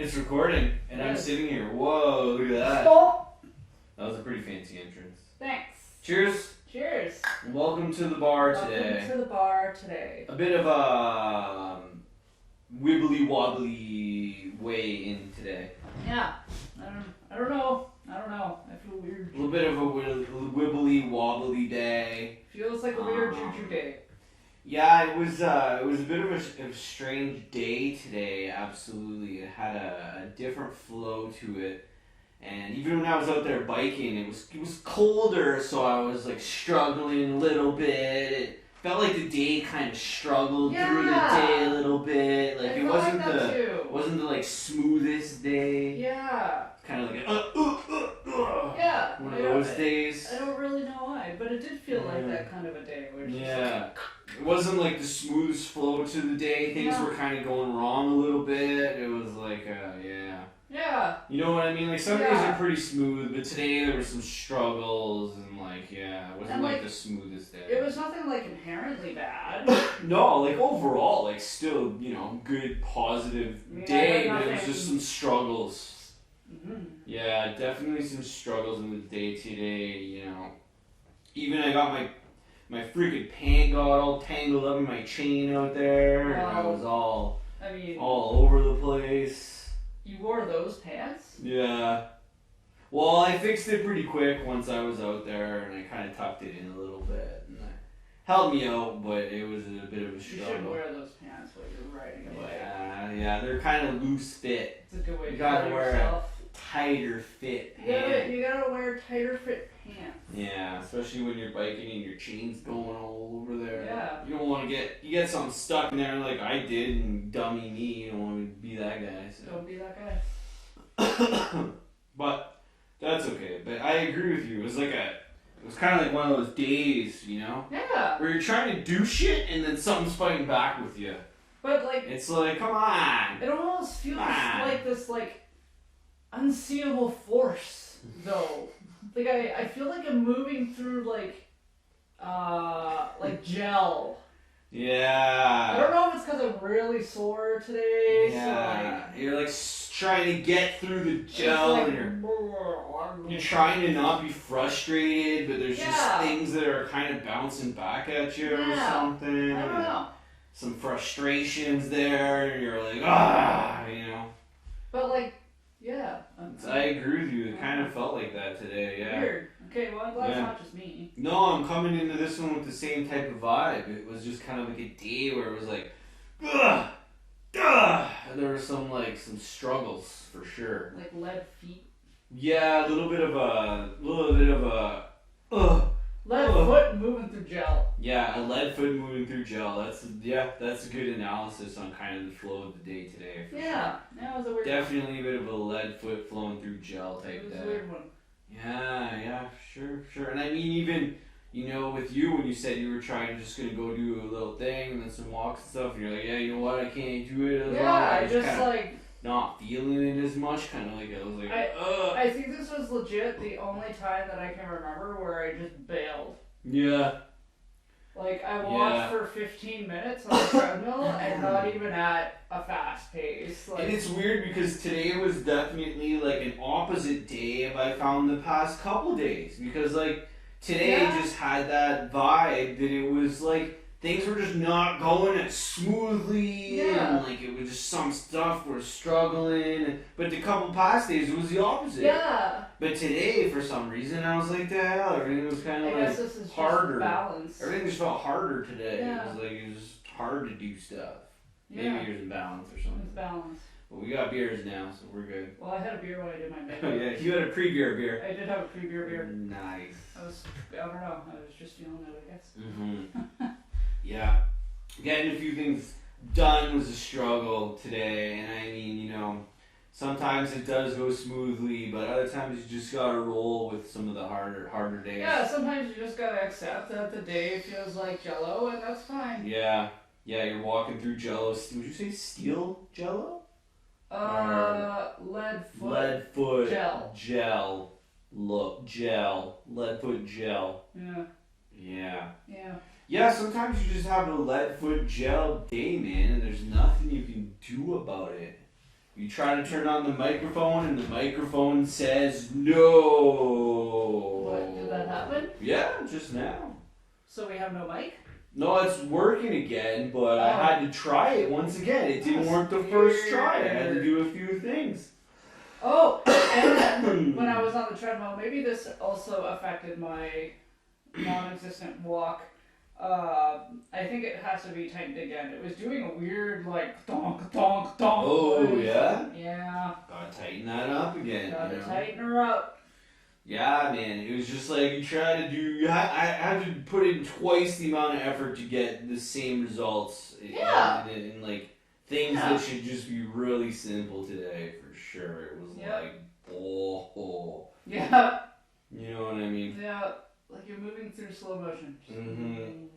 It's recording, and I'm sitting here. Whoa, look at that. Stop. That was a pretty fancy entrance. Thanks. Cheers. Cheers. Welcome to the bar today. Welcome to the bar today. A bit of a wibbly wobbly way in today. Yeah. I don't know. I feel weird. A little bit of a wibbly wobbly day. Feels like a weird juju day. Yeah, it was a bit of a strange day today. Absolutely, it had a different flow to it. And even when I was out there biking, it was colder, so I was like struggling a little bit. It felt like the day kind of struggled through the day a little bit. Like it wasn't the like smoothest day. Yeah. Kind of like yeah. One of those days. I don't really know why, but it did feel like that kind of a day. Where it's It wasn't like the smoothest flow to the day. Things were kind of going wrong a little bit. It was like Yeah. You know what I mean? Like some days are pretty smooth, but today there were some struggles and it wasn't like the smoothest day. It was nothing like inherently bad. No, like overall, like still, good, positive day, but it was just some struggles. Mm-hmm. Yeah, definitely some struggles in the day today, Even I got my freaking pant got all tangled up in my chain out there. And I was all over the place. You wore those pants? Yeah. Well, I fixed it pretty quick once I was out there, and I kind of tucked it in a little bit, and it helped me out, but it was a bit of a struggle. You should wear those pants while you're riding a bike. Yeah, they're kind of loose fit. It's a good way to gotta feel wear yourself. Tighter fit pants. You gotta wear tighter fit pants. Yeah, especially when you're biking and your chain's going all over there. Yeah. You don't want to get something stuck in there like I did, and dummy me. You don't want to be that guy. So. Don't be that guy. But that's okay. But I agree with you. It was kind of like one of those days, Yeah. where you're trying to do shit and then something's fighting back with you. But it's like, come on. It almost feels like this unseeable force, though. Like I feel like I'm moving through gel. Yeah. I don't know if it's because I'm really sore today. Yeah. So you're trying to get through the gel, and you're trying to not be frustrated, but there's just things that are kind of bouncing back at you or something. I don't know. Some frustrations there, and you're like, But I agree with you. It kind of felt like that today, yeah. Weird. Okay, well I'm glad it's not just me. No, I'm coming into this one with the same type of vibe. It was just kind of like a day where it was like, ugh, ugh. And there were some struggles for sure. Like lead feet. Yeah, a little bit of a, ugh. Lead foot moving through gel. Yeah, a lead foot moving through gel. That's a good analysis on kind of the flow of the day today. Yeah, it was a weird Definitely a bit of a lead foot flowing through gel type day. It was a weird one. Yeah, sure. And I mean, even, with you, when you said you were going to go do a little thing and then some walks and stuff, and you're like, yeah, you know what, I can't do it as long. I just not feeling it as much, kind of I was like, ugh. I think this was legit the only time that I can remember where I just bailed. Yeah. I walked for 15 minutes on the treadmill and not even at a fast pace. And it's weird because today was definitely an opposite day I found the past couple days. Because today just had that vibe that it was things were just not going as smoothly, and it was just some stuff was struggling. But the couple past days it was the opposite. Yeah. But today, for some reason, I was like, the hell, everything was kind of harder. Balance. Everything just felt harder today. Yeah. It was just hard to do stuff. Yeah. Maybe there's balance or something. It's balance. But we got beers now, so we're good. Well, I had a beer when I did my makeup. Oh yeah, you had a pre-beer beer. I did have a pre-beer beer. Nice. I don't know. I was just feeling it, I guess. Mm-hmm. Yeah. Getting a few things done was a struggle today, and I mean, sometimes it does go smoothly, but other times you just gotta roll with some of the harder days. Yeah, sometimes you just gotta accept that the day feels like Jello, and that's fine. Yeah, you're walking through Jello. Would you say steel Jello? Lead foot gel. Lead foot gel. Yeah. Yeah, sometimes you just have a lead foot gel day, man, and there's nothing you can do about it. You try to turn on the microphone and the microphone says no. What, did that happen? Yeah, just now. So we have no mic? No, it's working again, but I had to try it once again. It didn't work the first try. I had to do a few things. Oh, and then when I was on the treadmill, maybe this also affected my non-existent walk. I think it has to be tightened again. It was doing a weird, like, donk, donk, donk. Oh, noise. yeah? Yeah. Gotta tighten that up again. Gotta tighten her up. Yeah, man. It was just like you try to do. I had to put in twice the amount of effort to get the same results. Yeah. In like things that should just be really simple today, for sure. It was like, oh. Yeah. You know what I mean? Yeah. Like you're moving through slow motion. Mm-hmm.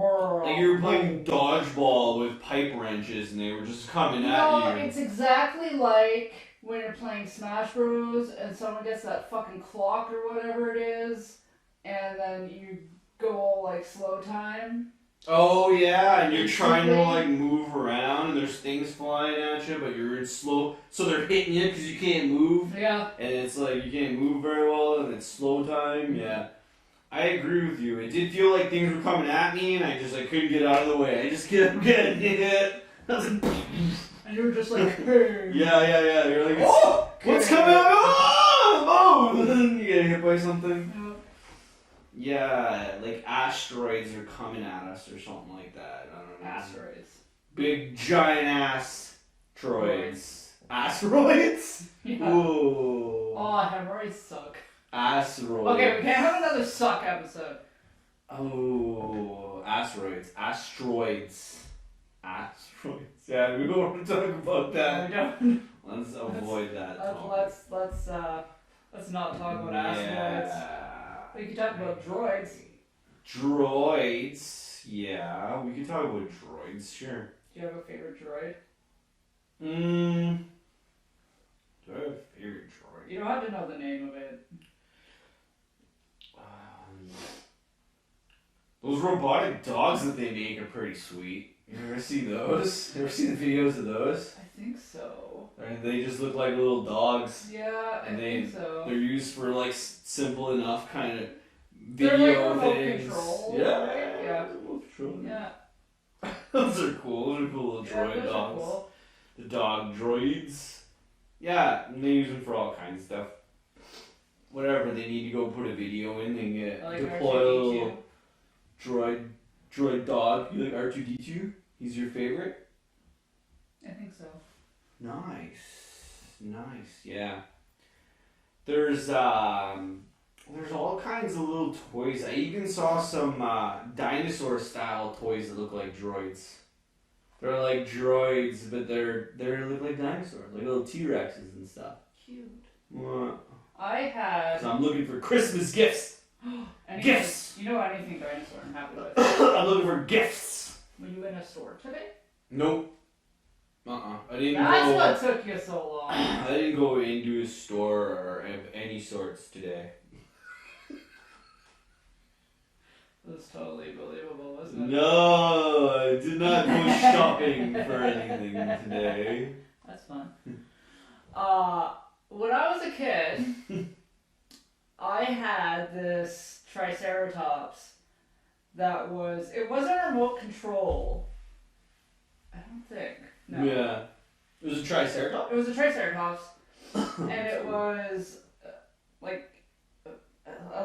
Like you were playing dodgeball with pipe wrenches and they were just coming at you. No, it's exactly like when you're playing Smash Bros. And someone gets that fucking clock or whatever it is, and then you go all like slow time. Oh yeah, and you're trying to like move around and there's things flying at you, but you're in slow, so they're hitting you because you can't move. Yeah. And it's like you can't move very well and it's slow time. Yeah. I agree with you. It did feel like things were coming at me and I couldn't get out of the way. I just kept getting hit. And you were just like, hey. Yeah. You're like, oh, what's coming at me? Oh! And then you get hit by something. Yeah, like asteroids are coming at us or something like that. I don't know. Asteroids. Big giant asteroids. Asteroids? Yeah. Ooh. Oh, hemorrhoids suck. Asteroids. Okay, we can't have another suck episode. Oh, asteroids. Yeah, we don't want to talk about that. We don't. Let's avoid that. Let's not talk about asteroids. We can talk about droids. Droids. Yeah, we can talk about droids, sure. Do you have a favorite droid? Do I have a favorite droid? You don't have to know the name of it. Those robotic dogs that they make are pretty sweet. You ever see those? You ever see the videos of those? I think so. And they just look like little dogs. Yeah, I think so. They're used for like simple enough kind of They're video like remote things. control. Yeah, Right? Yeah. remote control. Yeah. Those are cool. Those are cool little droid dogs. Cool. The dog droids. Yeah, and they use them for all kinds of stuff. Whatever they need to go put a video in, they get deploy a little droid dog. You like R2-D2? He's your favorite? I think so. Nice. Yeah. There's all kinds of little toys. I even saw some dinosaur style toys that look like droids. They're like droids, but they look like dinosaurs, like little T-Rexes and stuff. Cute. What? I had. So I'm looking for Christmas gifts. Gifts. You know anything dinosaur? I'm happy with. I'm looking for gifts. Were you in a store today? Nope. I didn't That's go. what took you so long. I didn't go into a store or of any sorts today. That's totally believable, wasn't it? No, I did not go shopping for anything today. That's fun. When I was a kid, I had this Triceratops that it wasn't remote control. I don't think. No. Yeah. It was a Triceratops? It was a Triceratops, and it was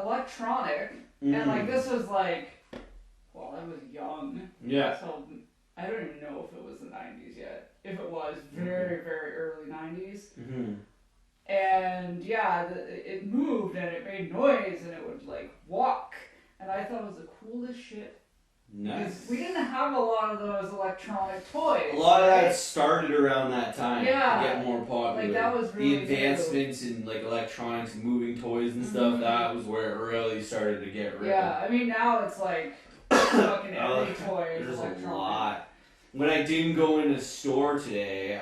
electronic, and like this was like, well, I was young. Yeah. So I don't even know if it was the 90s yet. If it was, very, very early 90s. Mm-hmm. And yeah, it moved and it made noise and it would like walk. And I thought it was the coolest shit. Nice. We didn't have a lot of those electronic toys. A lot of that started around that time to Yeah. get more popular. Like that was really the advancements in like electronics and moving toys and stuff, that was where it really started to get rid of. Yeah, I mean now it's like fucking every toy is There's electronic. a lot. When I didn't go in a store today,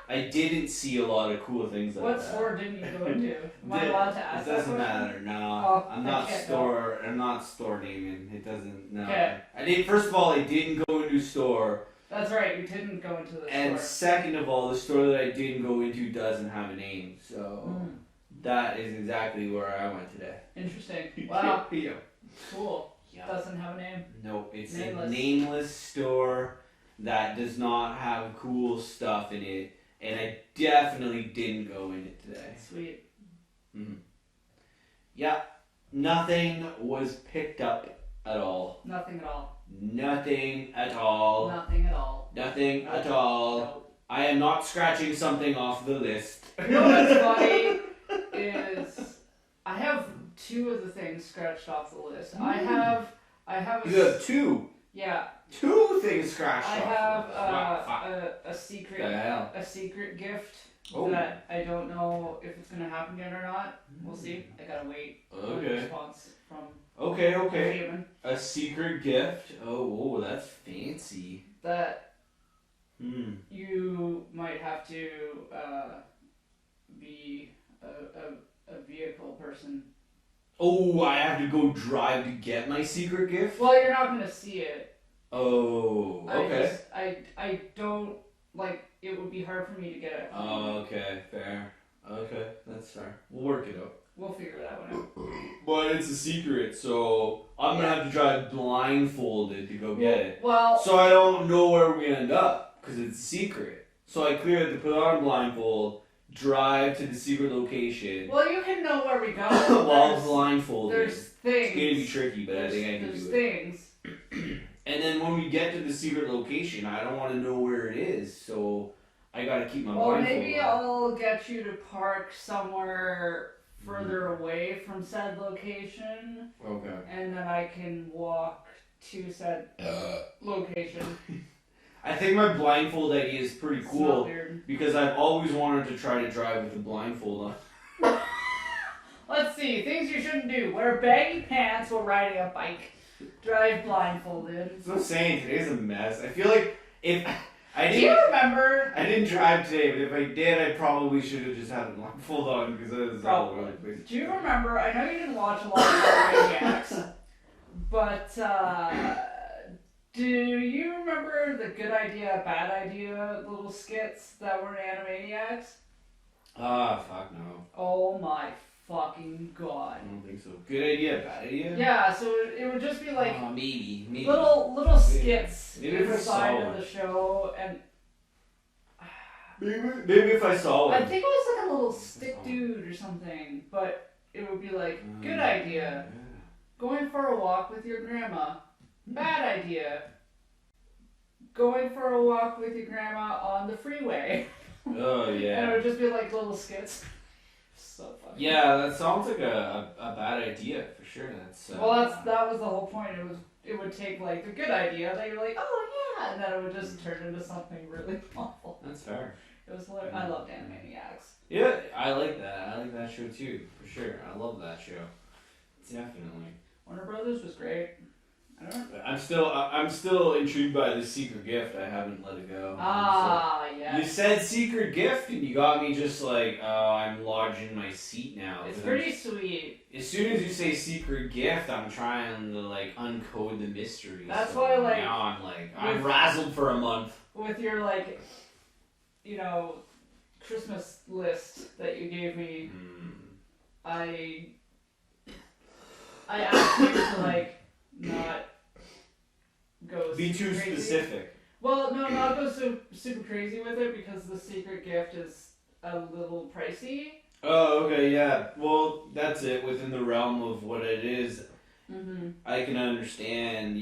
I didn't see a lot of cool things like What that. store didn't you go into? Am I allowed to ask It doesn't that matter. No, Oh, I'm I not can't store. I'm not store naming. It doesn't. No. Okay. I did. First of all, I didn't go into a store That's right. You didn't go into the And store. second of all, the store that I didn't go into doesn't have a name. So that is exactly where I went today. Interesting. Wow. Yeah. Cool. Yeah. Doesn't have a name. No, it's Nameless. a nameless store that does not have cool stuff in it, and I definitely didn't go in it today. Sweet. Yeah, nothing was picked up at all. Nothing at all. Nothing at all. Nothing at all. Nothing at all. Nope. I am not scratching something off the list. You know what's funny is I have 2 of the things scratched off the list. I have You have 2. Yeah. 2 things scratched I off. have a secret The hell? a secret gift Oh. that I don't know if it's gonna happen yet or not. We'll see. I gotta wait for a Okay. response from Okay. Raven. A secret gift. Oh, that's fancy. That Hmm. you might have to be a vehicle person. Oh, I have to go drive to get my secret gift? Well, you're not gonna see it. Oh, okay. I don't like. It would be hard for me to get it. Oh, okay, fair. Okay, that's fair. We'll work it out. We'll figure that one out. But it's a secret, so I'm gonna have to drive blindfolded to go get it. Well, So I don't know where we end up, because it's a secret. So I clearly have to put on a blindfold, drive to the secret location well, you can know where we go. while blindfolded. There's things. It's gonna be tricky, but I think I can There's do it. things. And then when we get to the secret location, I don't want to know where it is, so I gotta keep my blindfold Maybe on. I'll get you to park somewhere further away from said location, Okay. and then I can walk to said location. I think my blindfold idea is pretty It's not cool weird. because I've always wanted to try to drive with a blindfold on. Let's see, things you shouldn't do. Wear baggy pants while riding a bike. Drive blindfolded. That's what I'm saying. Today's a mess. I feel like if I Do you didn't, remember? I didn't drive today, but if I did, I probably should have just had a blindfold on because it was all over the Probably. place. Do you remember? I know you didn't watch a lot of Animaniacs, but do you remember the good idea, bad idea little skits that were in Animaniacs? Ah, fuck no. Oh my fucking god! I don't think so. Good idea, bad idea. Yeah, so it would just be like Maybe. little skits Maybe if I saw inside of one. the show, and Maybe if I saw I one. think it was like a little stick dude or something, but it would be like, good idea, going for a walk with your grandma. Bad idea, going for a walk with your grandma on the freeway. Oh And it yeah. would just be like little skits. So funny. Yeah, that sounds like a bad idea for sure. That's Well, that was the whole point. It would take like the good idea that you're like, oh yeah, and then it would just turn into something really awful. That's fair. It was hilarious. I loved Animaniacs. Yeah, I like that. I like that show too, for sure. I love that show. Definitely. Warner Brothers was great. I don't know. I'm still intrigued by the secret gift. I haven't let it go. Ah, So, yeah. you said secret gift, and you got me just like, oh, I'm lodged in my seat now. It's 'Cause pretty sweet. As soon as you say secret gift, I'm trying to like uncode the mystery. That's so why, like, now I'm razzled for a month. With your like, Christmas list that you gave me, I asked you to like not go Be super too crazy. specific. Well, no, not go super crazy with it because the secret gift is a little pricey. Oh, okay, yeah. Well, that's it. Within the realm of what it is, Mm-hmm. I can understand.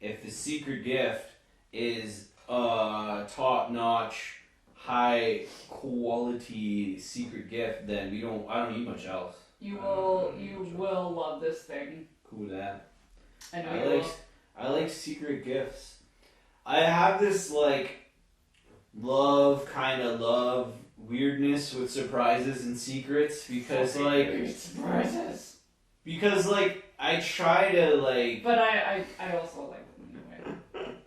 If the secret gift is top-notch, high-quality secret gift, then I don't need much else. You will love this thing. Cool with that. I know you will. I like secret gifts. I have this love weirdness with surprises and secrets because surprises. because I try to But I also like them anyway.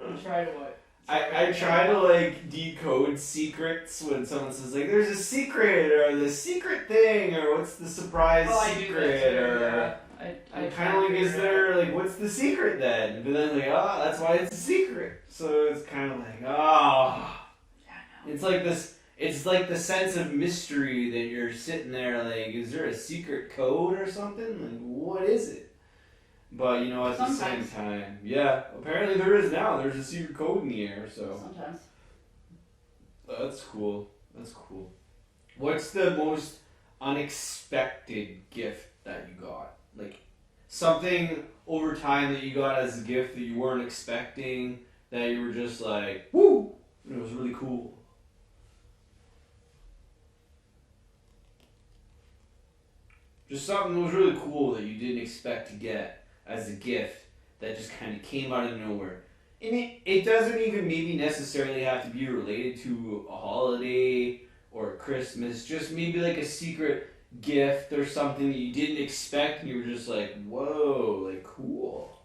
You try to what? I try to decode secrets when someone says there's a secret or the secret thing or what's the surprise Oh, I do secret that too, or yeah. I I kind of like, is there, like, what's the secret then? But then, like, oh, that's why it's a secret. So it's kind of like, oh. Yeah, It's like this, it's like the sense of mystery that you're sitting there, like, is there a secret code or something? Like, what is it? But, you know, at the same time, yeah, apparently there is now. There's a secret code in the air, so. Sometimes. That's cool. That's cool. What's the most unexpected gift that you got? Like, something over time that you got as a gift that you weren't expecting, that you were just like, woo! And it was really cool. Just something that was really cool that you didn't expect to get as a gift that just kind of came out of nowhere. And it doesn't even maybe necessarily have to be related to a holiday or Christmas. Just maybe like a secret gift or something that you didn't expect and you were just like, whoa, like cool.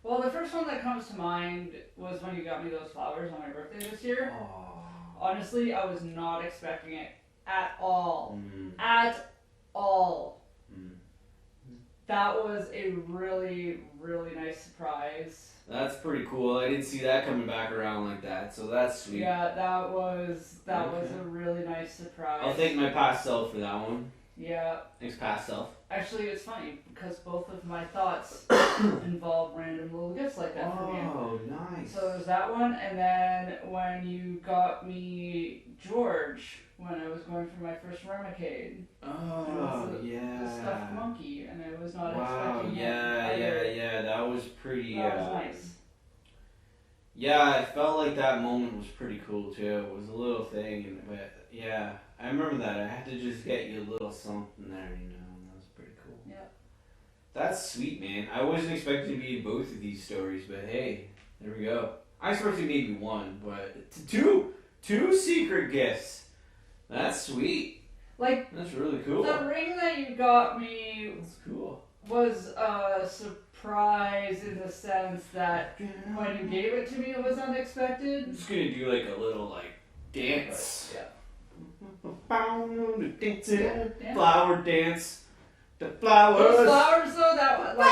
Well, the first one that comes to mind was when you got me those flowers on my birthday this year. Aww. Honestly, I was not expecting it at all. Mm. At all. Mm. That was a really, really nice surprise. That's pretty cool. I didn't see that coming back around like that, so that's sweet. Yeah, that was a really nice surprise. I'll thank my past self for that one. Yeah. Thanks, past self. Actually, it's funny because both of my thoughts involve random little gifts like that for me. Oh, nice. So there's that one, and then when you got me George when I was going for my first Remicade. Oh, The yeah. stuffed monkey, and I was not Wow, expecting yeah. That was pretty. That was nice. Yeah, I felt like that moment was pretty cool too. It was a little thing, but yeah, I remember that. I had to just get you a little something there, you know, and that was pretty cool. Yeah. That's sweet, man. I wasn't expecting to be in both of these stories, but hey, there we go. I expected maybe one, but two secret gifts. That's sweet. Like, that's really cool. The ring that you got me That's cool. was a surprise in the sense that when you gave it to me, it was unexpected. I'm just gonna do like a little like dance. Yeah. Dancing, Yeah. flower dance, the flowers. Those flowers, though, that like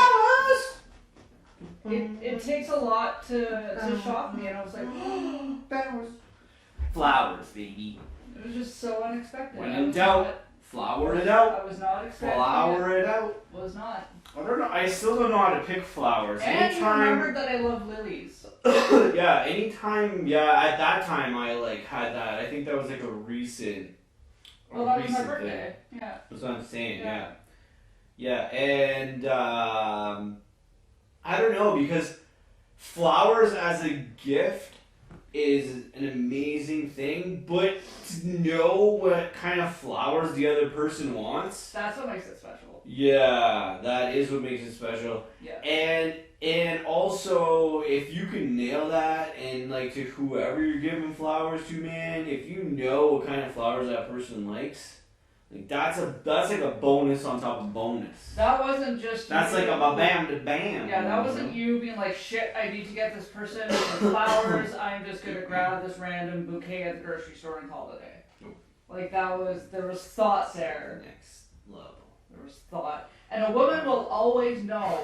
Flowers. it takes a lot to shock me, and I was like, Flowers. Flowers, baby. it was just so unexpected. When I in was doubt, not- flower it out. I was not expecting Flower it out. it. Was not. I don't know. I still don't know how to pick flowers. And you remembered that I love lilies. Yeah, anytime. Yeah, at that time I like had that. I think that was like a recent. Well, that was my recent birthday. thing. Yeah. That's what I'm saying. Yeah. Yeah, and I don't know, because flowers as a gift is an amazing thing, but to know what kind of flowers the other person wants. That's what makes it special. Yeah, that is what makes it special. Yeah. And also, if you can nail that, and like to whoever you're giving flowers to, man, if you know what kind of flowers that person likes, like that's like a bonus on top of bonus. That wasn't just. That's like a bam to bam. Yeah, that wasn't you being like, shit, I need to get this person some flowers. I'm just gonna grab this random bouquet at the grocery store and call it a day. Nope. Like there was thought there. Next level. There was thought. And a woman will always know.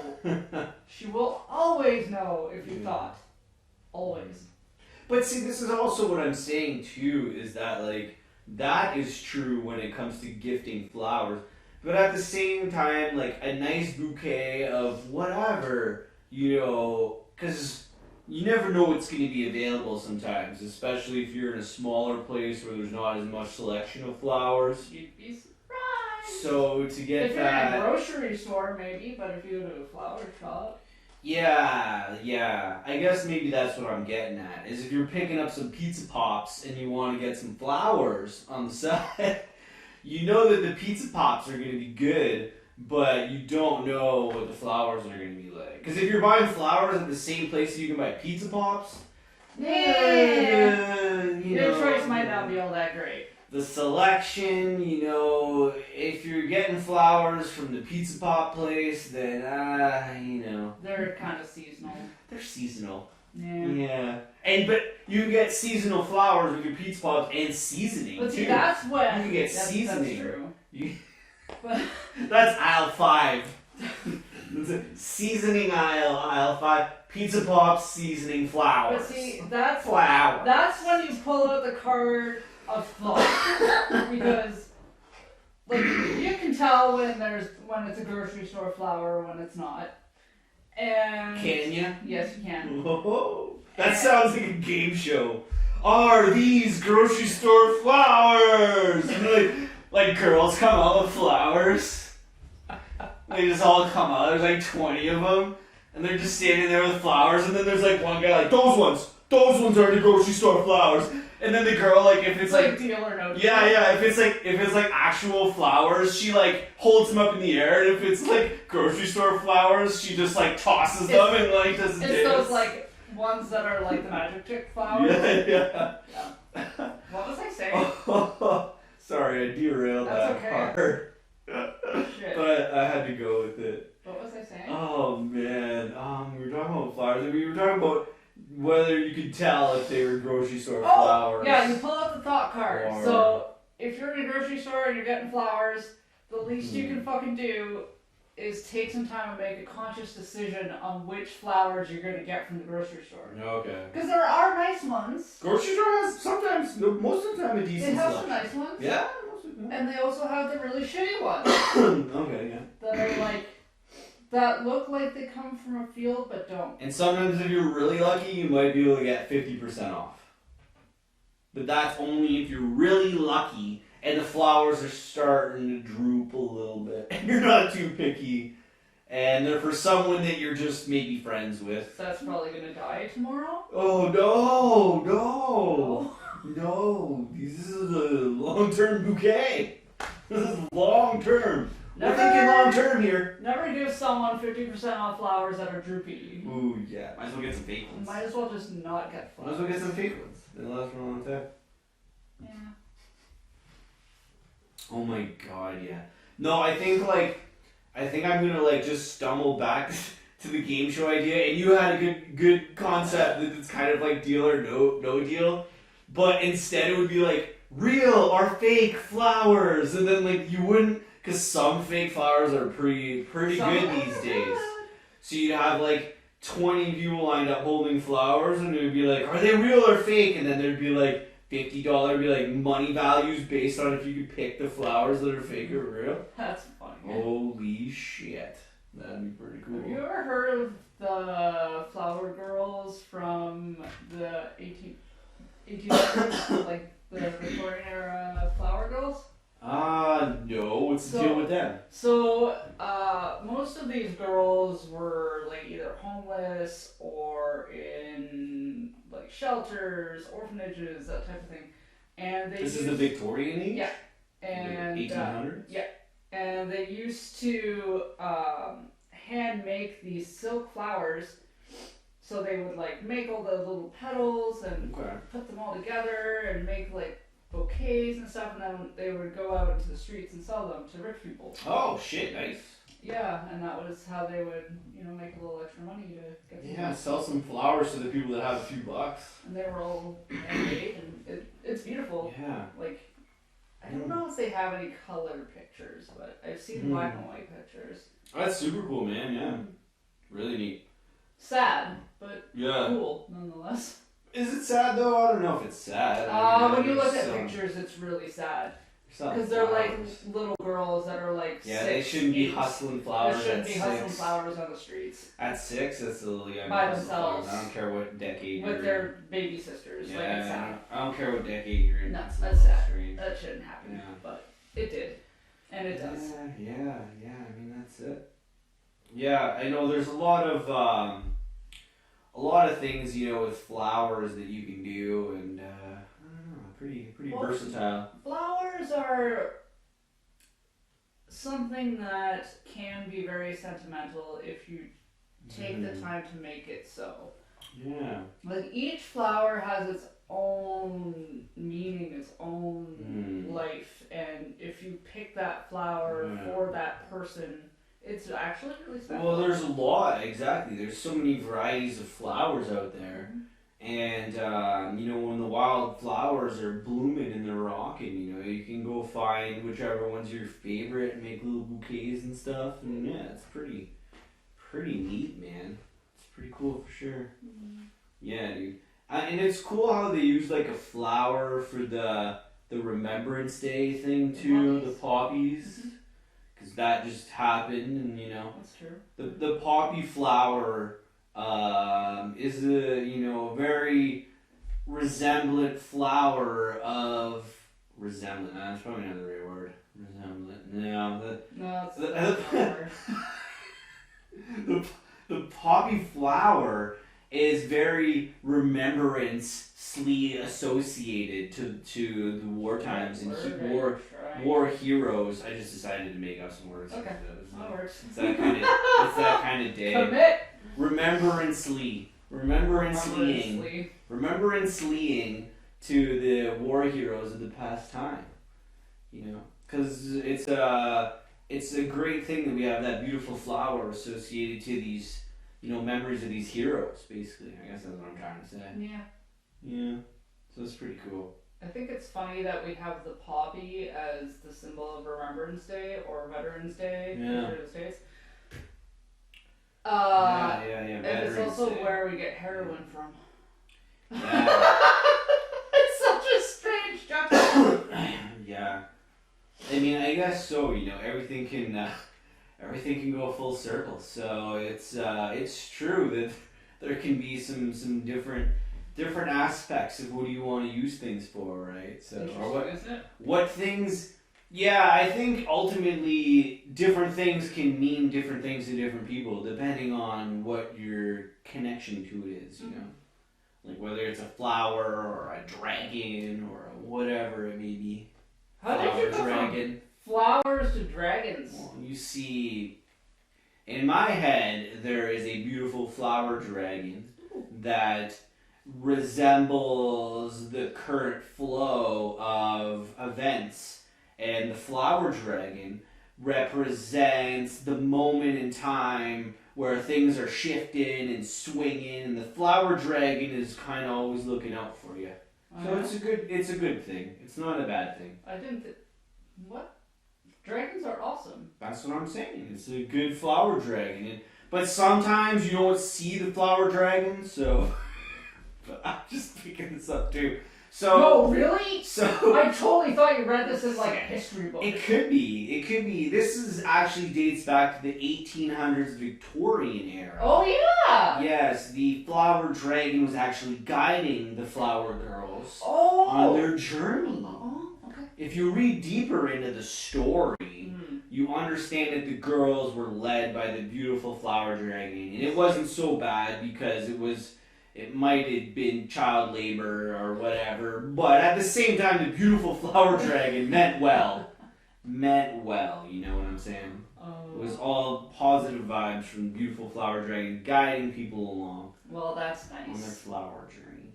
She will always know if you thought. Always. But see, this is also what I'm saying too, is that like, that is true when it comes to gifting flowers. But at the same time, like a nice bouquet of whatever, you know, because you never know what's going to be available sometimes, especially if you're in a smaller place where there's not as much selection of flowers. You'd be surprised. So to get if that... you're in a grocery store, maybe, but if you go to a flower shop... Yeah. I guess maybe that's what I'm getting at, is if you're picking up some pizza pops and you want to get some flowers on the side, you know that the pizza pops are going to be good, but you don't know what the flowers are going to be like. Because if you're buying flowers at the same place you can buy pizza pops, your choice might not be all that great. The selection, you know, if you're getting flowers from the pizza pop place, then, you know. They're kind of seasonal. They're seasonal. Yeah. But you get seasonal flowers with your pizza pops and seasoning But see, too. that's what... You can get that's seasoning. true. That's aisle 5. Seasoning aisle 5. Pizza pops, seasoning, flowers. But see, that's when you pull out the card of thought. Because, like, you can tell when it's a grocery store flower when it's not. And can you? Yes, you can. Whoa. That sounds like a game show. Are these grocery store flowers? And like girls come out with flowers. They just all come out. There's like 20 of them, and they're just standing there with flowers. And then there's like one guy like, those ones are the grocery store flowers. And then the girl, like, if it's like deal or no deal. yeah, if it's like actual flowers, she like holds them up in the air, and if it's like grocery store flowers, she just like tosses them and like does It's those like ones that are like the magic trick flowers. Yeah. What was I saying? Sorry, I derailed That's that okay. part. Shit. But I had to go with it. What was I saying? Oh man, we were talking about flowers. We were talking about whether you could tell if they were grocery store flowers. Yeah, you pull out the thought card. Or... So if you're in a grocery store and you're getting flowers, the least you can fucking do is take some time and make a conscious decision on which flowers you're going to get from the grocery store. Okay. Because there are nice ones. Grocery store has sometimes, most of the time, a decent They have selection. some nice ones. Yeah, most of them. And they also have the really shitty ones. Okay, yeah. That are like, that look like they come from a field but don't. And sometimes if you're really lucky, you might be able to get 50% off. But that's only if you're really lucky and the flowers are starting to droop a little bit and you're not too picky. And they're for someone that you're just maybe friends with. That's probably going to die tomorrow. Oh, no. This is a long-term bouquet. This is long-term. We're thinking long-term here. Never give someone 50% off flowers that are droopy. Ooh, yeah. Might as well get some fake ones. Might as well just not get flowers. Might as well get some fake ones. They'll last for a long time. Yeah. Oh my god, yeah. No, I think I'm gonna just stumble back to the game show idea, and you had a good concept that it's kind of like deal or no deal, but instead it would be like real or fake flowers, and then you wouldn't, because some fake flowers are pretty good these days. So you'd have 20 people lined up holding flowers, and it would be like, are they real or fake? And then there'd be $50 money values based on if you could pick the flowers that are fake or real. That's funny. Holy shit. That'd be pretty cool. Have you ever heard of the flower girls from the 1800s? Like the Victorian era flower girls? No. What's the deal with them? So, most of these girls were either homeless or in shelters, orphanages, that type of thing. And This is the Victorian age? Yeah. And 1800s? yeah. And they used to hand make these silk flowers. So they would make all the little petals and put them all together and make bouquets and stuff, and then they would go out into the streets and sell them to rich people. Oh shit, nice. Yeah, and that was how they would, make a little extra money to get Yeah, sell some flowers to the people that have a few bucks. And they were all handmade, and it's beautiful. Yeah. I don't know if they have any color pictures, but I've seen black and white pictures. That's super cool, man, yeah. Really neat. Sad, but yeah. Cool, nonetheless. Is it sad, though? I don't know if it's sad. When you look at pictures, it's really sad. Because they're little girls that are yeah, 6, they shouldn't be hustling flowers. They shouldn't be hustling flowers on the streets. At 6, that's a little young. By themselves. I don't care what decade with their baby sisters. Yeah, it's sad. I don't care what decade you're in. No, that's sad. That shouldn't happen. Yeah. But it did. And it does. Yeah. I mean, that's it. Yeah, I know there's a lot of things, with flowers that you can do, and I don't know, pretty versatile. Flowers are something that can be very sentimental if you take the time to make it so. Yeah. Each flower has its own meaning, its own life, and if you pick that flower for that person, It's actually really special. Well, there's a lot, exactly. There's so many varieties of flowers out there. And, when the wild flowers are blooming and they're rocking, you can go find whichever one's your favorite and make little bouquets and stuff. And yeah, it's pretty neat, man. It's pretty cool for sure. Yeah, dude. And it's cool how they use like a flower for the Remembrance Day thing too, the poppies. Because that just happened, and That's true. the poppy flower is a very resemblant flower of resemblant. That's probably not the right word. Resemblant. No, No, it's not. the poppy flower is very remembrance-ly associated to the war times and war heroes. I just decided to make up some words. Okay, that works. It's that kind of day. Commit. Remembrance-ly to the war heroes of the past time. Because it's a great thing that we have that beautiful flower associated to these. Memories of these heroes, basically. I guess that's what I'm trying to say. Yeah. Yeah. So it's pretty cool. I think it's funny that we have the poppy as the symbol of Remembrance Day or Veterans Day in the United States. Yeah. And it's also Day. where we get heroin from. Yeah. It's such a strange juxtaposition. Yeah. I mean, I guess so. Everything can go full circle. So it's true that there can be some different aspects of what do you want to use things for, right? So what things? Yeah, I think ultimately different things can mean different things to different people depending on what your connection to it is. Like whether it's a flower or a dragon or whatever it may be. How did you go from flowers to dragons? Well, you see, in my head, there is a beautiful flower dragon that resembles the current flow of events. And the flower dragon represents the moment in time where things are shifting and swinging. And the flower dragon is kind of always looking out for you. So it's a good thing. It's not a bad thing. I didn't. What? Dragons are awesome. That's what I'm saying. It's a good flower dragon. But sometimes you don't see the flower dragon, so... But I'm just picking this up too. So... No, really? So... I totally thought you read this as like a history book. It could be. This actually dates back to the 1800s Victorian era. Oh, yeah! Yes, the flower dragon was actually guiding the flower girls Oh! on their journey. Oh, okay. If you read deeper into the story, you understand that the girls were led by the beautiful flower dragon. And it wasn't so bad because it might have been child labor or whatever. But at the same time, the beautiful flower dragon meant well. You know what I'm saying? It was all positive vibes from the beautiful flower dragon guiding people along. Well, that's On their nice. flower journey.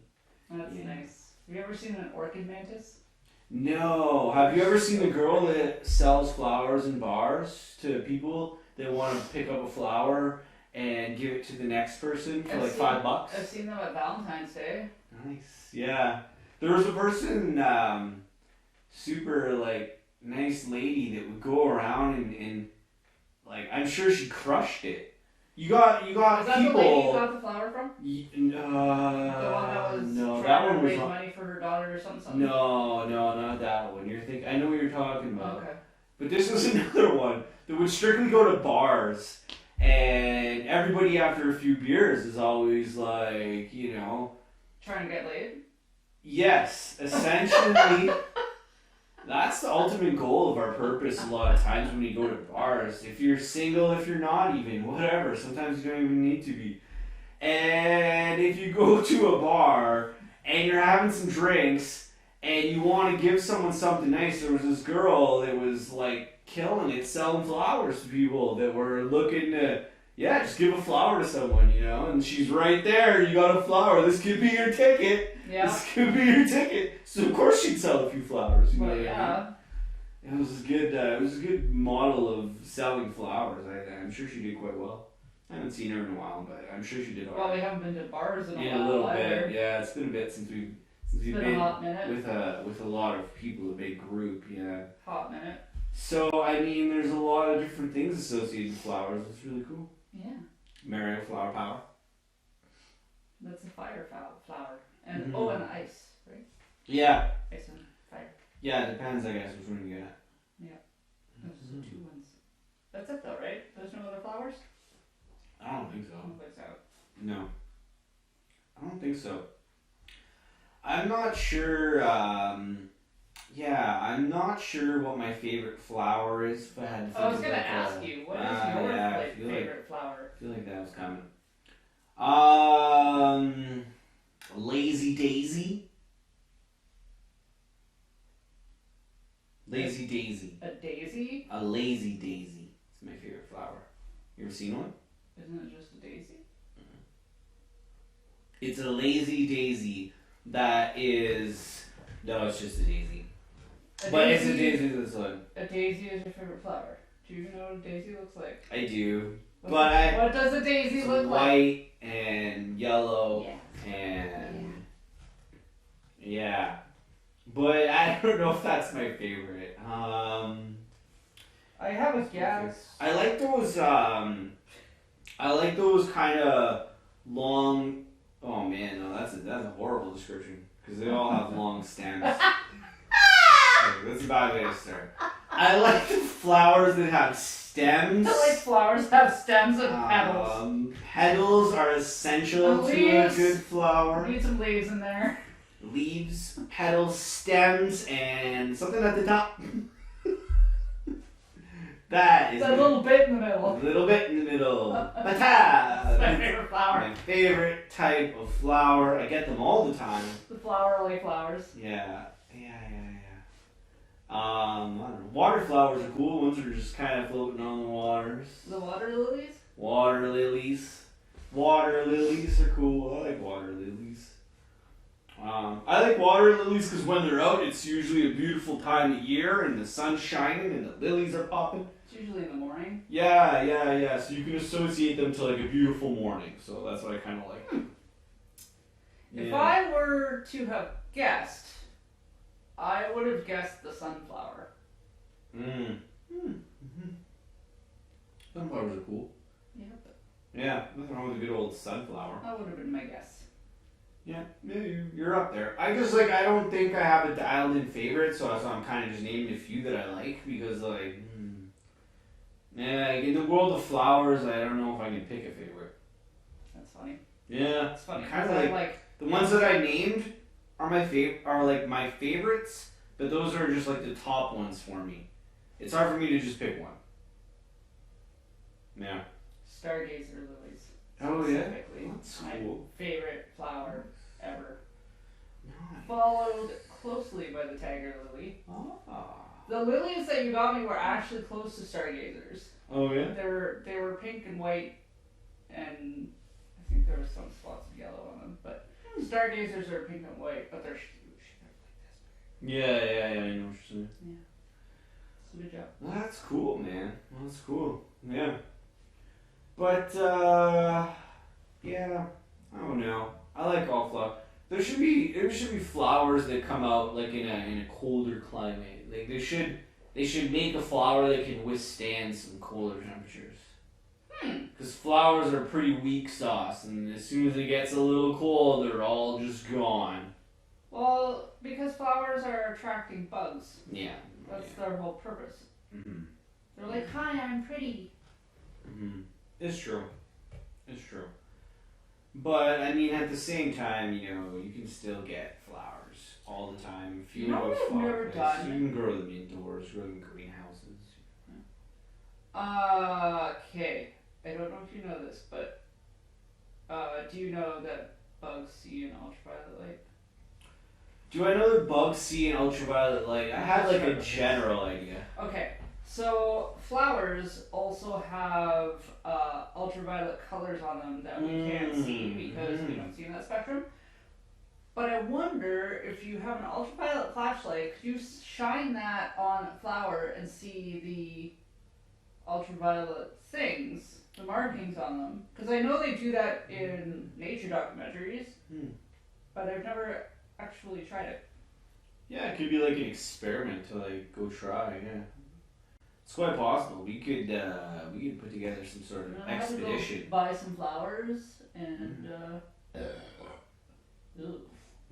That's nice. Have you ever seen an orchid mantis? No. Have you ever seen the girl that sells flowers in bars to people that want to pick up a flower and give it to the next person for like $5? I've seen them at Valentine's Day. Nice. Yeah. There was a person, super like nice lady that would go around and like I'm sure she crushed it. You got Is that people. the lady you got the flower from? The one that was no, trying that to one was raise not. money for her daughter or something? No, not that one. I know what you're talking about. Okay. But this was another one that would strictly go to bars, and everybody after a few beers is always like, Trying to get laid? yes, essentially. That's the ultimate goal of our purpose a lot of times when we go to bars. If you're single, if you're not even, whatever. Sometimes you don't even need to be. And if you go to a bar and you're having some drinks and you want to give someone something nice, there was this girl that was like killing it, selling flowers to people that were looking to, just give a flower to someone, and she's right there. You got a flower. This could be your ticket. Yeah. This could be your ticket. So of course she'd sell a few flowers. You know Well, what I mean? It was good. It was a good model of selling flowers. I'm sure she did quite well. I haven't seen her in a while, but I'm sure she did all Well, right. we haven't been to bars in a Yeah, a while little either. bit. Yeah, it's been a bit since we've It's been a hot minute. with a lot of people, a big group. Yeah. Hot minute. So I mean, there's a lot of different things associated with flowers. It's really cool. Yeah. Mario flower power. That's a fire flower. And Mhm. oh, and ice, right? Yeah. Ice and fire. Yeah, it depends, I guess, which one you get. Those are the 2 ones. That's it though, right? There's no other flowers? I don't think so. I don't think so. No. I don't think so. I'm not sure, I'm not sure what my favorite flower is. If I had to I was think gonna about ask that. you, what is your I feel favorite flower? I feel like that was coming. Lazy Daisy. Lazy Daisy. A daisy? A lazy daisy. It's my favorite flower. You ever seen one? Isn't it just a daisy? It's a lazy daisy that is. No, it's just a daisy. It's a daisy this one. A daisy is your favorite flower. Do you know what a daisy looks like? I do. What does a daisy look like? White and yellow Yeah. and. Yeah. But I don't know if that's my favorite. I have a guess. I like those kind of long. Oh man, no, that's a horrible description because they all have long stems. That's a bad way to start. I like the flowers that have stems. I like flowers have stems and petals. Petals are essential to a good flower. Need some leaves in there. Leaves, petals, stems, and something at the top. That is a little bit in the middle. A little bit in the middle. That's my favorite flower. My favorite type of flower. I get them all the time. The flower-like flowers. Yeah. I don't know. Water flowers are cool. Ones that are just kind of floating on the waters. The water lilies? Water lilies. Water lilies are cool. I like water lilies. I like water lilies because when they're out, it's usually a beautiful time of year and the sun's shining and the lilies are popping. It's usually in the morning. Yeah. So you can associate them to like a beautiful morning. So that's what I kind of like. Yeah. If I were to have guessed, I would have guessed the sunflower. Sunflowers are cool. Yeah, but Yeah, nothing wrong with a good old sunflower. that would have been my guess. Yeah, you're up there. I don't think I have a dialed in favorite, so I'm kind of just naming a few that I like because in the world of flowers, I don't know if I can pick a favorite. That's funny. Yeah, That's funny. Kind of like the ones that I named are my favorites, but those are just like the top ones for me. It's hard for me to just pick one. Yeah. Stargazer lilies. Oh yeah. Specifically, That's my cool. favorite flower ever. Nice. Followed closely by the tiger lily. Ah. The lilies that you got me were actually close to stargazers. Oh yeah. They were pink and white, and I think there was some spots of yellow on them. But stargazers are pink and white, but they're huge. They're like this Yeah. I know what you're saying. big. Yeah. So good job. That's cool, man. That's cool. Yeah. But yeah, I don't know. I like all flowers. There should be flowers that come out like in a colder climate. Like they should make a flower that can withstand some colder temperatures. Because flowers are pretty weak sauce, and as soon as it gets a little cold, they're all just gone. Well, because flowers are attracting bugs. Yeah. That's their whole purpose. Mhm. They're like, hi, I'm pretty. Mhm. It's true. But I mean, at the same time, you can still get flowers all the time. If You know have a what I've flower never place, done? you can grow them indoors, grow them in greenhouses. Okay. I don't know if you know this, but do you know that bugs see in ultraviolet light? Do I know that bugs see in ultraviolet light? I had like a general idea. Okay. So flowers also have ultraviolet colors on them that we can't see because we don't see in that spectrum. But I wonder if you have an ultraviolet flashlight, could you shine that on a flower and see the ultraviolet things, the markings on them? Because I know they do that in nature documentaries, but I've never actually tried it. Yeah, it could be like an experiment to like go try. Yeah, it's quite possible. We could put together some sort of I have to expedition. go buy some flowers and. Ooh.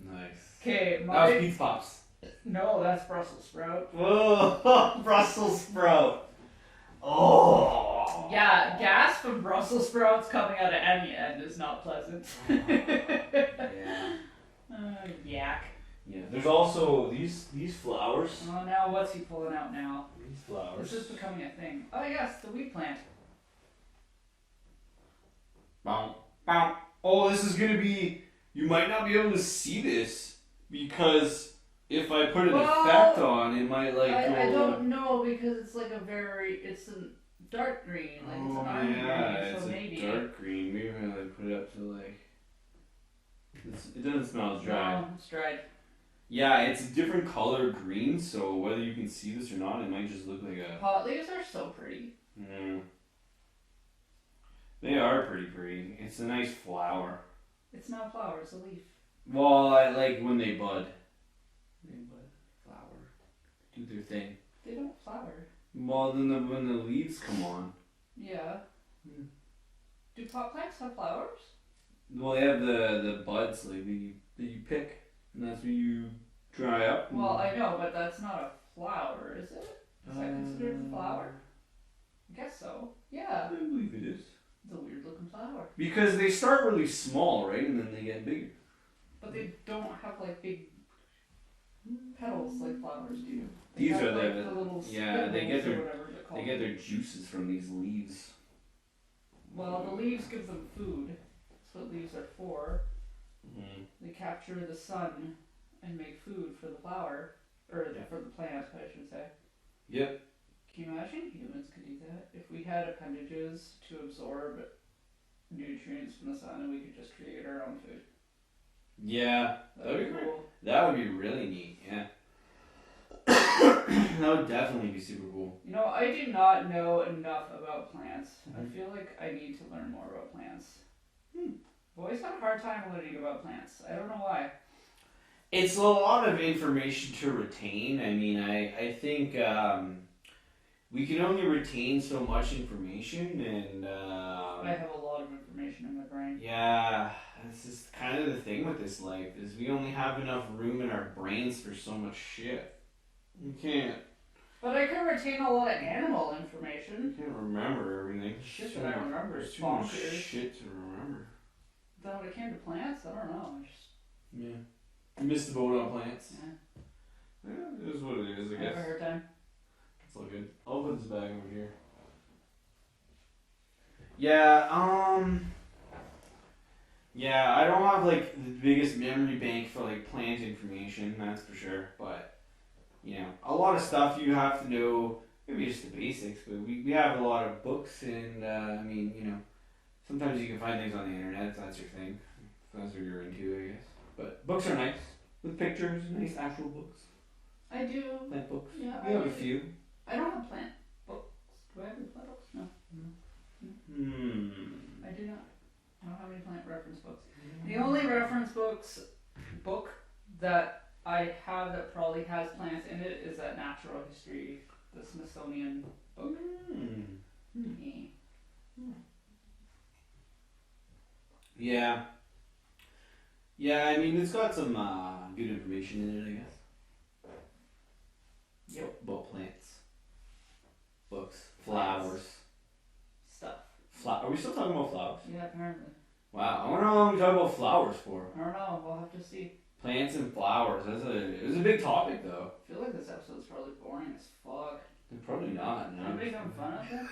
Nice. Okay, That was pizza pops. No, that's Brussels sprout. Whoa, Brussels sprout. Oh. Yeah, gas from Brussels sprouts coming out of any end is not pleasant. Yeah. Yak. Yeah. There's also these flowers. Oh, now what's he pulling out now? These flowers. This is becoming a thing. Oh yes, the wheat plant. Bow, bow. Oh, this is gonna be. You might not be able to see this because if I put an effect on, it might like. I don't know because it's like it's a dark green, like it's an army green, it's so a maybe. dark green. Maybe I like put it up to like. It doesn't smell as dry. No, it's dried. Yeah, it's a different color green, so whether you can see this or not, it might just look like a. Pot leaves are so pretty. Yeah. They are pretty. It's a nice flower. It's not a flower, it's a leaf. Well, I like when they bud. They bud. Flower. Do their thing. They don't flower. Well, then when the leaves come on. Yeah. Do pot plants have flowers? Well, they have the buds like that you pick, and that's when you dry up. Well, I know, but that's not a flower, is it? Is that considered a flower? I guess so. Yeah. I believe it is. It's a weird looking flower. Because they start really small, right, and then they get bigger. But they don't have like big petals like flowers do. These have, are like, the little they get or their whatever they're called. they get their juices from these leaves. Well, the leaves give them food. That's what leaves are for. Mm-hmm. They capture the sun and make food for the flower, or for the plant, I should say. Yep. Can you imagine humans could do that? If we had appendages to absorb nutrients from the sun and we could just create our own food. Yeah, That'd be cool. That would be really neat. Yeah. That would definitely be super cool. You know, I do not know enough about plants. I feel like I need to learn more about plants. I've always had a hard time learning about plants. I don't know why. It's a lot of information to retain. I mean, I think we can only retain so much information, and I have a lot of information in my brain. yeah, this is kind of the thing with this life is we only have enough room in our brains for so much shit. You can't. But I can retain a lot of animal information. You can't remember everything. Shit that I remember is too much bonkers. shit to remember. Then when it came to plants, I don't know. Yeah. You missed the boat on plants. Yeah. Yeah, it is what it is, I I have a guess. hard time. It's all good. I'll put this bag over here. Yeah, yeah, I don't have like the biggest memory bank for like plant information, that's for sure. But you know, a lot of stuff you have to know, maybe just the basics, but we have a lot of books and I mean, you know, sometimes you can find things on the internet if that's your thing. If that's what you're into, I guess. But books are nice. With pictures, nice actual books. I do. Plant books. Yeah, We have a few. I don't have plant books. Do I have any plant books? No. I do not. I don't have any plant reference books. The only reference book that I have that probably has plants in it is that Natural History, the Smithsonian book. Yeah. Yeah, I mean, it's got some good information in it, I guess. Yep. About plants. Books. Flowers. Stuff. Are we still talking about flowers? Yeah, apparently. Wow, I wonder how long we talk about flowers for. I don't know. We'll have to see. Plants and flowers. It was a big topic, though. I feel like this episode's probably boring as fuck. Probably not. No. Anybody having fun out there?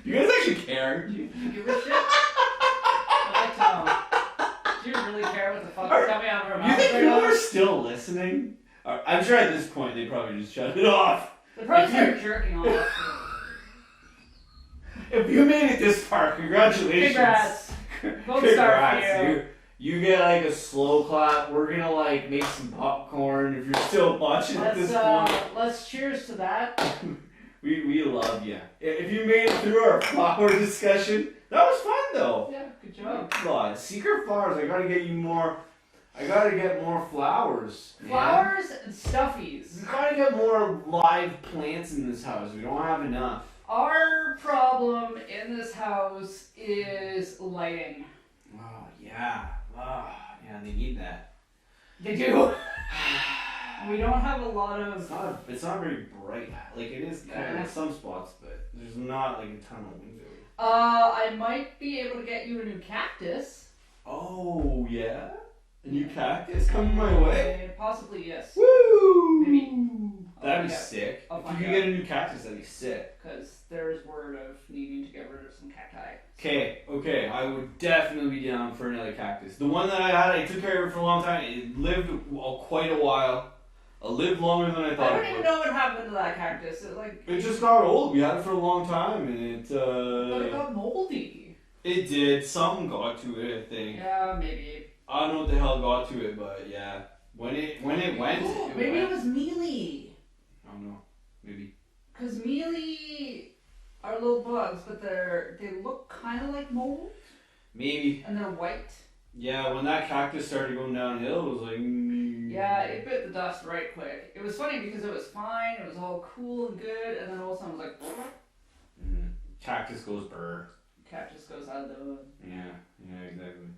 You guys actually care? Do you give a shit? I'd like to know. Do you really care what the fuck is coming out of our mouth? You think right people now? are still listening? I'm sure at this point they probably just shut it off. They probably start jerking off. If you made it this far, congratulations. Congrats. Gold star for you. You get like a slow clap. We're gonna like make some popcorn if you're still watching at this point. Let's cheers to that. We love you. If you made it through our flower discussion, that was fun though. Yeah, good job. Come on, secret flowers. I gotta get you more. I gotta get more flowers. Flowers and stuffies. We gotta get more live plants in this house. We don't have enough. Our problem in this house is lighting. Oh yeah. Oh yeah. They need that. They do. We don't have a lot of. It's not very bright. Like it is kind of in some spots, but there's not like a ton of windows. I might be able to get you a new cactus. Oh yeah. A new cactus coming my way? Possibly, yes. Woo! Maybe. That'd be sick. If you could get a new cactus, that'd be sick. Because there's word of needing to get rid of some cacti. Okay. I would definitely be down for another cactus. The one that I had, I took care of it for a long time. It lived quite a while. It lived longer than I thought. I don't even know what happened to that cactus. It just got old. We had it for a long time, and it. But it got moldy. It did. Something got to it, I think. Yeah, maybe. I don't know what the hell got to it, but yeah, when it went, maybe it was mealy. I don't know, maybe. Cause mealy are little bugs, but they look kind of like mold. Maybe. And they're white. Yeah, when that cactus started going downhill, it was like. Yeah, it bit the dust right quick. It was funny because it was fine, it was all cool and good, and then all of a sudden it was like. Cactus goes burr. Cactus goes out of the. Yeah, exactly.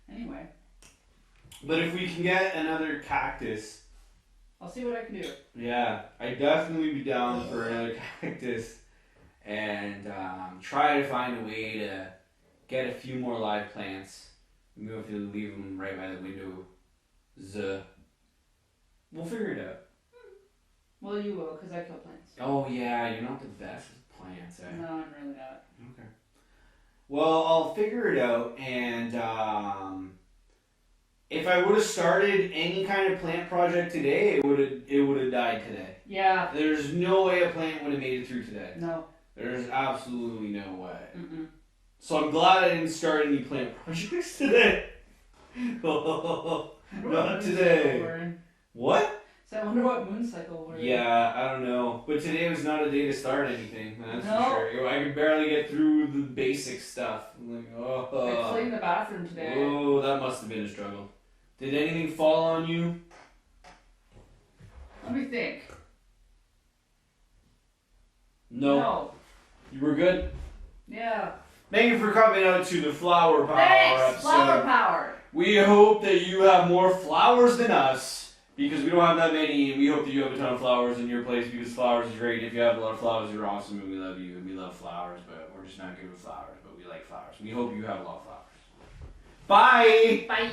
Anyway. But if we can get another cactus. I'll see what I can do. Yeah, I'd definitely be down for another cactus. And try to find a way to get a few more live plants. We have to leave them right by the window. We'll figure it out. Well, you will, because I kill plants. Oh, yeah, you're not the best with plants, eh? No, I'm really not. Okay. Well, I'll figure it out, and if I would have started any kind of plant project today, it would have died today. Yeah. There's no way a plant would have made it through today. No. There's absolutely no way. Mm-mm. So I'm glad I didn't start any plant projects today. Not today. What? So I wonder what moon cycle we're in. Yeah, I don't know. But today was not a day to start anything. That's No. for sure. I could barely get through the basic stuff. I'm like, I cleaned the bathroom today. Oh, that must have been a struggle. Did anything fall on you? Let me think. No. You were good? Yeah. Thank you for coming out to the Flower Power Thanks, episode. Flower Power. We hope that you have more flowers than us, because we don't have that many, and we hope that you have a ton of flowers in your place, because flowers is great. If you have a lot of flowers, you're awesome, and we love you, and we love flowers, but we're just not good with flowers, but we like flowers. We hope you have a lot of flowers. Bye! Bye.